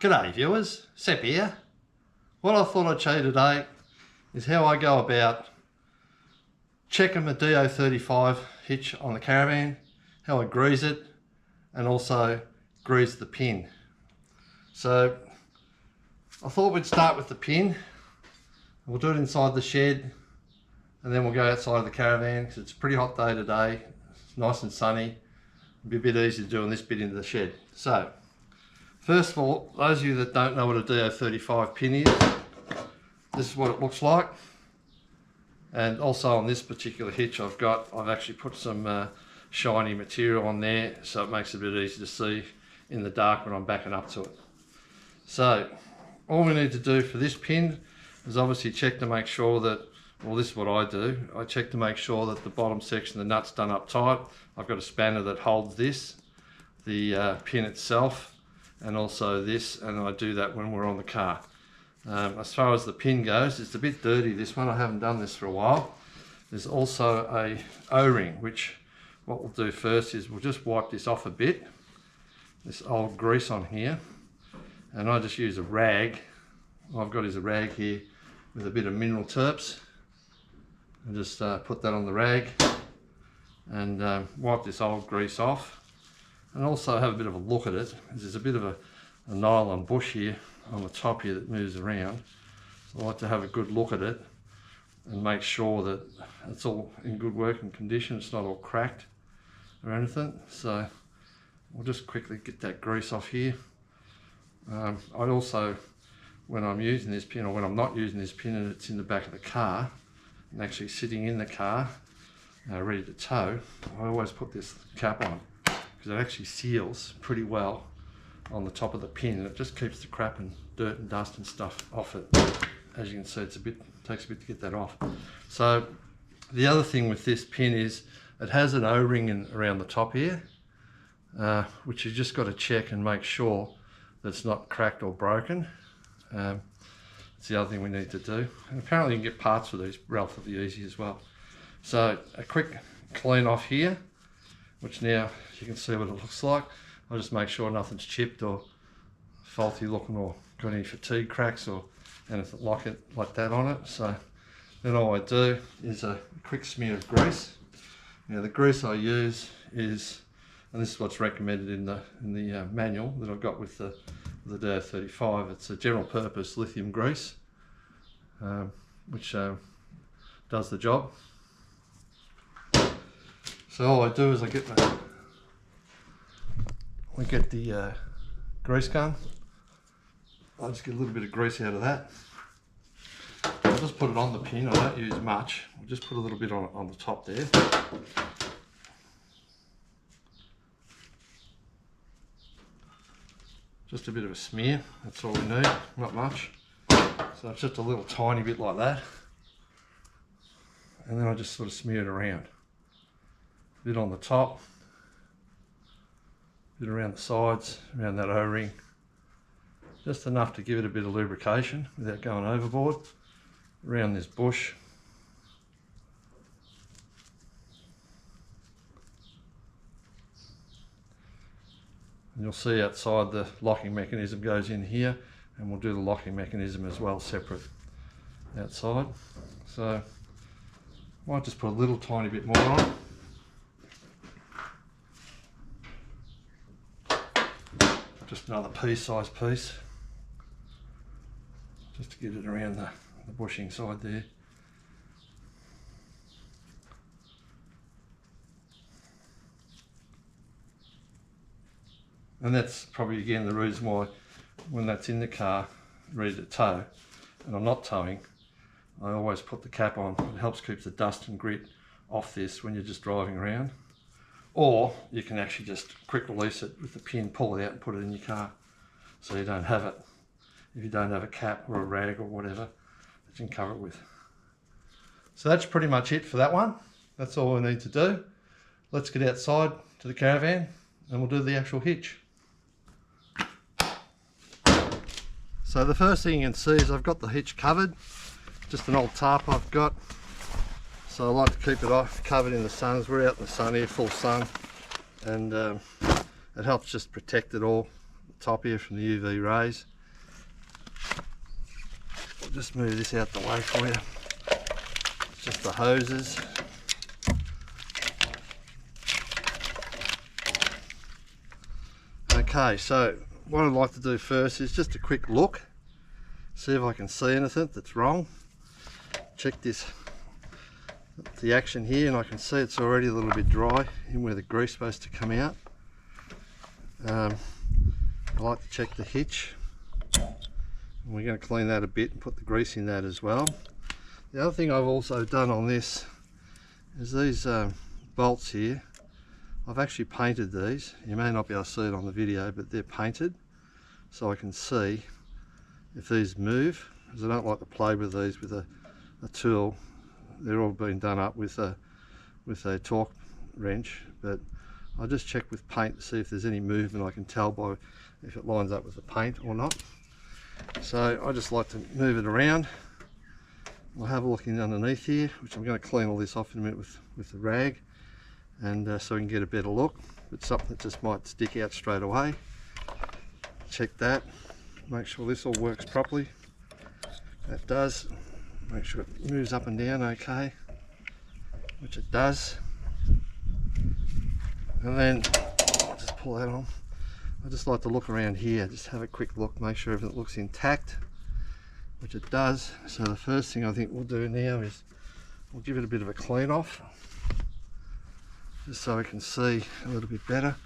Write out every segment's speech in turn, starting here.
G'day viewers, Sep here. What I thought I'd show you today is how I go about checking the DO35 hitch on the caravan, how I grease it, and also grease the pin. So I thought we'd start with the pin. We'll do it inside the shed and then we'll go outside of the caravan because it's a pretty hot day today. It's nice and sunny. It'll be a bit easier doing this bit into the shed. So first of all, those of you that don't know what a DO35 pin is, this is what it looks like. And also on this particular hitch I've actually put some shiny material on there so it makes it a bit easier to see in the dark when I'm backing up to it. So all we need to do for this pin is obviously check to make sure that, well, this is what I do. I check to make sure that the bottom section, the nut's done up tight. I've got a spanner that holds this, the pin itself, and also this, and I do that when we're on the car. As far as the pin goes, it's a bit dirty, this one. I haven't done this for a while. There's also a O-ring, which what we'll do first is we'll just wipe this off a bit, this old grease on here, and I just use a rag. All I've got is a rag here with a bit of mineral terps, and just put that on the rag and wipe this old grease off. And also have a bit of a look at it, because there's a bit of a nylon bush here on the top here that moves around. So I like to have a good look at it and make sure that it's all in good working condition, it's not all cracked or anything. So we'll just quickly get that grease off here. I also, when I'm using this pin or when I'm not using this pin and it's in the back of the car and actually sitting in the car ready to tow, I always put this cap on, because it actually seals pretty well on the top of the pin, and it just keeps the crap and dirt and dust and stuff off it. As you can see, takes a bit to get that off. So the other thing with this pin is it has an O-ring around the top here, which you just got to check and make sure that it's not cracked or broken. It's the other thing we need to do. And apparently you can get parts for these relatively easy as well. So a quick clean off here, which now you can see what it looks like. I'll just make sure nothing's chipped or faulty looking or got any fatigue cracks or anything like that on it. So then all I do is a quick smear of grease. Now the grease I use is, and this is what's recommended in the manual that I've got with the DO35. It's a general purpose lithium grease, which does the job. So all I do is I get the grease gun. I'll just get a little bit of grease out of that. I'll just put it on the pin. I don't use much. I'll just put a little bit on the top there. Just a bit of a smear, that's all we need, not much. So it's just a little tiny bit like that. And then I just sort of smear it around. A bit on the top, a bit around the sides, around that O-ring. Just enough to give it a bit of lubrication without going overboard. Around this bush. And you'll see outside the locking mechanism goes in here, and we'll do the locking mechanism as well separate outside. So I might just put a little tiny bit more on. Just another pea-sized piece, just to get it around the bushing side there. And that's probably again the reason why when that's in the car ready to tow and I'm not towing, I always put the cap on. It helps keep the dust and grit off this when you're just driving around. Or you can actually just quick release it with the pin, pull it out and put it in your car so you don't have it, if you don't have a cap or a rag or whatever that you can cover it with. So that's pretty much it for that one. That's all we need to do. Let's get outside to the caravan and we'll do the actual hitch. So the first thing you can see is I've got the hitch covered, just an old tarp I've got. So I like to keep it covered in the sun, as we're out in the sun here, full sun, and it helps just protect it all, the top here, from the UV rays. just move this out the way for you. It's just the hoses. Okay, so what I'd like to do first is just a quick look, see if I can see anything that's wrong. Check this, the action here, and I can see it's already a little bit dry in where the grease is supposed to come out. I like to check the hitch. We're going to clean that a bit and put the grease in that as well. The other thing I've also done on this is these bolts here. I've actually painted these. You may not be able to see it on the video, but they're painted so I can see if these move, because I don't like to play with these with a tool. They're all been done up with a torque wrench, but I'll just check with paint to see if there's any movement. I can tell by if it lines up with the paint or not. So I just like to move it around. I'll have a look in underneath here, which I'm going to clean all this off in a minute with the rag, and so we can get a better look. But something that just might stick out straight away. Check that, make sure this all works properly. That does. Make sure it moves up and down okay, which it does. And then I'll just pull that on. I just like to look around here, just have a quick look, make sure everything looks intact, which it does. So the first thing I think we'll do now is we'll give it a bit of a clean off, just so we can see a little bit better.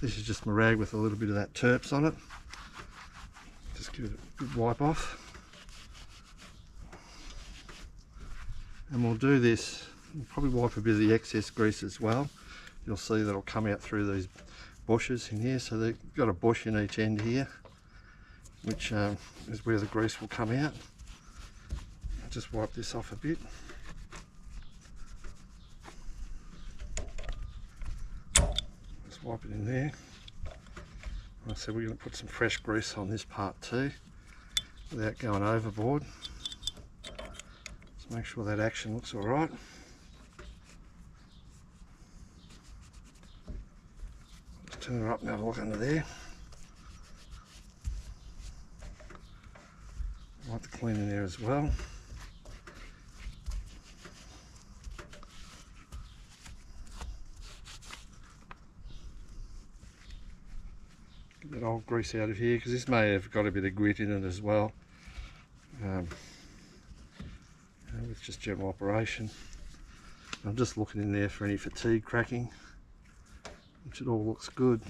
This is just my rag with a little bit of that terps on it. Just give it a good wipe off. And we'll do this, we'll probably wipe a bit of the excess grease as well. You'll see that'll come out through these bushes in here. So they've got a bush in each end here, which is where the grease will come out. I'll just wipe this off a bit. Just wipe it in there. Like I said, we're going to put some fresh grease on this part too, without going overboard. Just make sure that action looks all right. Turn her up and have a look under there. I like to clean in there as well. Get that old grease out of here, because this may have got a bit of grit in it as well, with just general operation. I'm just looking in there for any fatigue cracking, which it all looks good.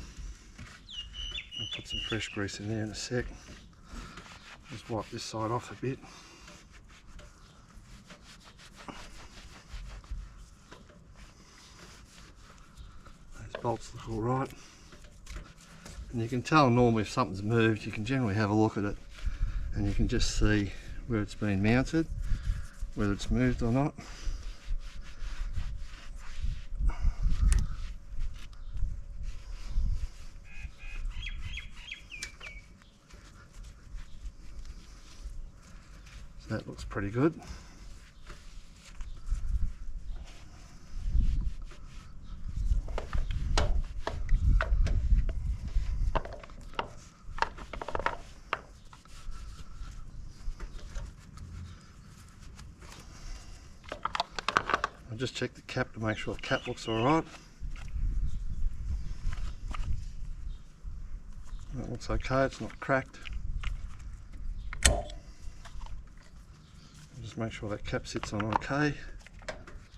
I'll put some fresh grease in there in a sec. Just wipe this side off a bit. Those bolts look all right. And you can tell normally if something's moved, you can generally have a look at it and you can just see where it's been mounted, whether it's moved or not. That looks pretty good. I'll just check the cap to make sure the cap looks all right. That looks okay, it's not cracked. Just make sure that cap sits on okay.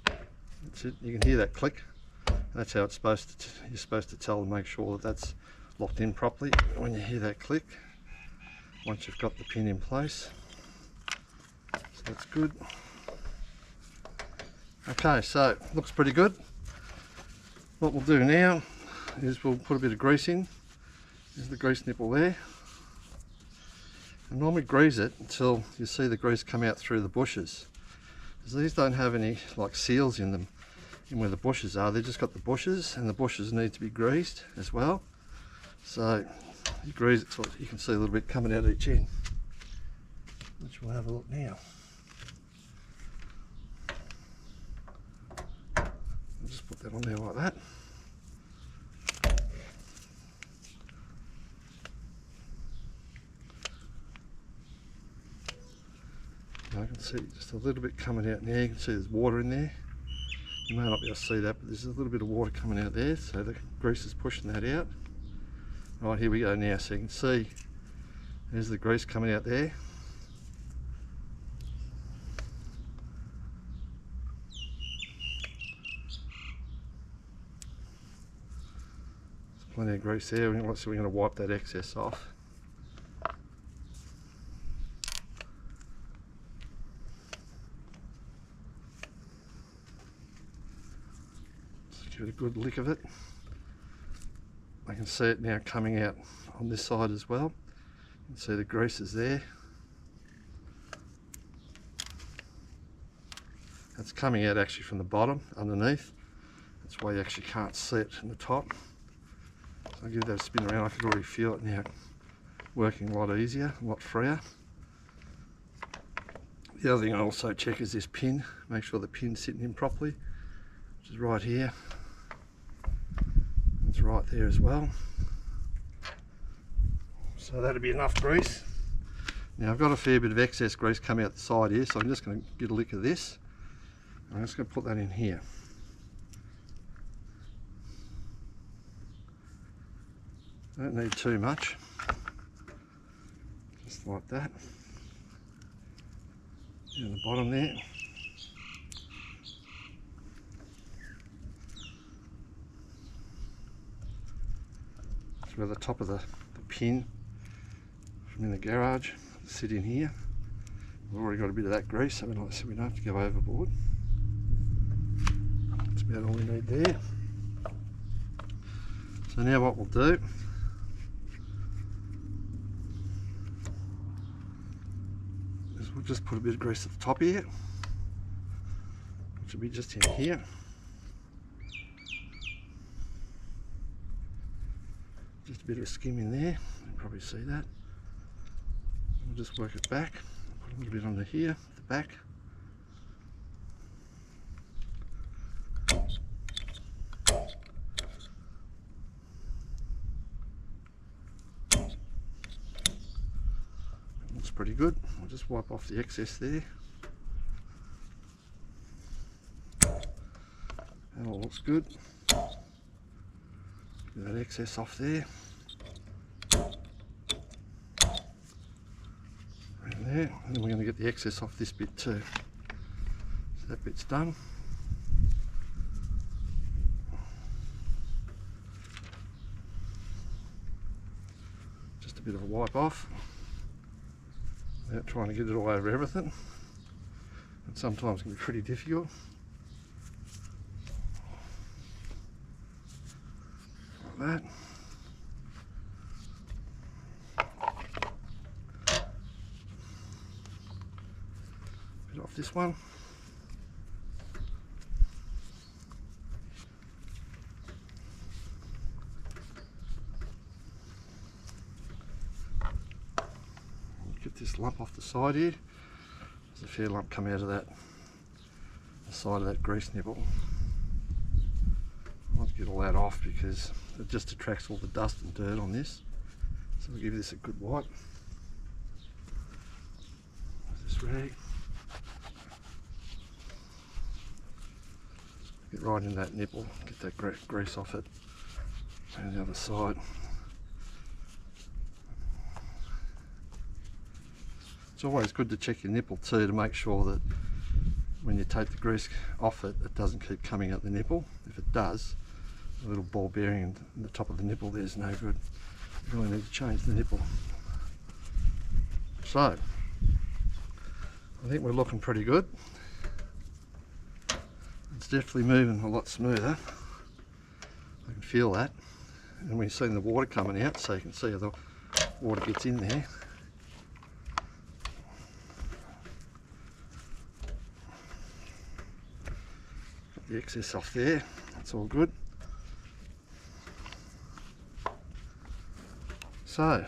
That's it. You can hear that click. That's how it's supposed to. You're supposed to tell and make sure that that's locked in properly when you hear that click. Once you've got the pin in place, so that's good. Okay, so looks pretty good. What we'll do now is we'll put a bit of grease in. There's the grease nipple there. And normally grease it until you see the grease come out through the bushes, because these don't have any like seals in them in where the bushes are. They've just got the bushes, and the bushes need to be greased as well. So you grease it so you can see a little bit coming out each end, which we'll have a look now. I'll just put that on there like that. I can see just a little bit coming out now. You can see there's water in there. You may not be able to see that, but there's a little bit of water coming out there, so the grease is pushing that out. Right, here we go now, so you can see there's the grease coming out there. There's plenty of grease there, so we're going to wipe that excess off. Give it a good lick of it. I can see it now coming out on this side as well. You can see the grease is there. It's coming out actually from the bottom underneath. That's why you actually can't see it in the top. So I'll give that a spin around. I can already feel it now working a lot easier, a lot freer. The other thing I also check is this pin. Make sure the pin's sitting in properly, which is right here. It's right there as well. So that'll be enough grease. Now I've got a fair bit of excess grease coming out the side here, so I'm just going to get a lick of this. I'm just going to put that in here. Don't need too much. Just like that. Down the bottom there. Where the top of the pin from in the garage sit in here. We've already got a bit of that grease, so we don't have to go overboard. That's about all we need there. So now what we'll do is we'll just put a bit of grease at the top here, which will be just in here. Just a bit of a skim in there, you can probably see that. We'll just work it back, put a little bit under here, at the back. Looks pretty good. We'll just wipe off the excess there. That all looks good. Get that excess off there. Around there. And then we're going to get the excess off this bit too. So that bit's done. Just a bit of a wipe off. Without trying to get it all over everything. And sometimes it can be pretty difficult. That. Bit off this one. Get this lump off the side here. There's a fair lump come out of that, the side of that grease nipple. I want to get all that off because it just attracts all the dust and dirt on this. So we'll give this a good wipe. There's this rag. Get right in that nipple, get that grease off it. And the other side. It's always good to check your nipple too to make sure that when you take the grease off it, it doesn't keep coming out the nipple. If it does, a little ball bearing in the top of the nipple there's no good. You really need to change the nipple. So, I think we're looking pretty good. It's definitely moving a lot smoother. I can feel that. And we've seen the water coming out, so you can see how the water gets in there. Got the excess off there, that's all good. So,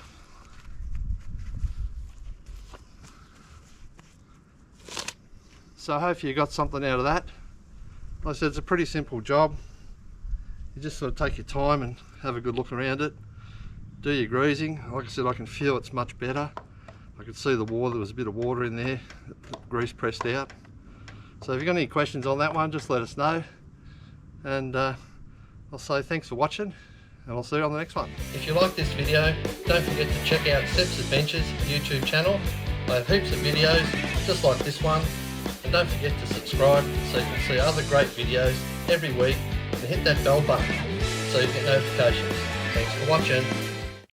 hopefully you got something out of that. Like I said, it's a pretty simple job. You just sort of take your time and have a good look around it. Do your greasing. Like I said, I can feel it's much better. I could see the water, there was a bit of water in there, the grease pressed out. So if you've got any questions on that one, just let us know. And I'll say thanks for watching, and I'll see you on the next one. If you like this video, don't forget to check out Sepp's Adventures YouTube channel. I have heaps of videos just like this one, and don't forget to subscribe so you can see other great videos every week, and hit that bell button so you get notifications. Thanks for watching.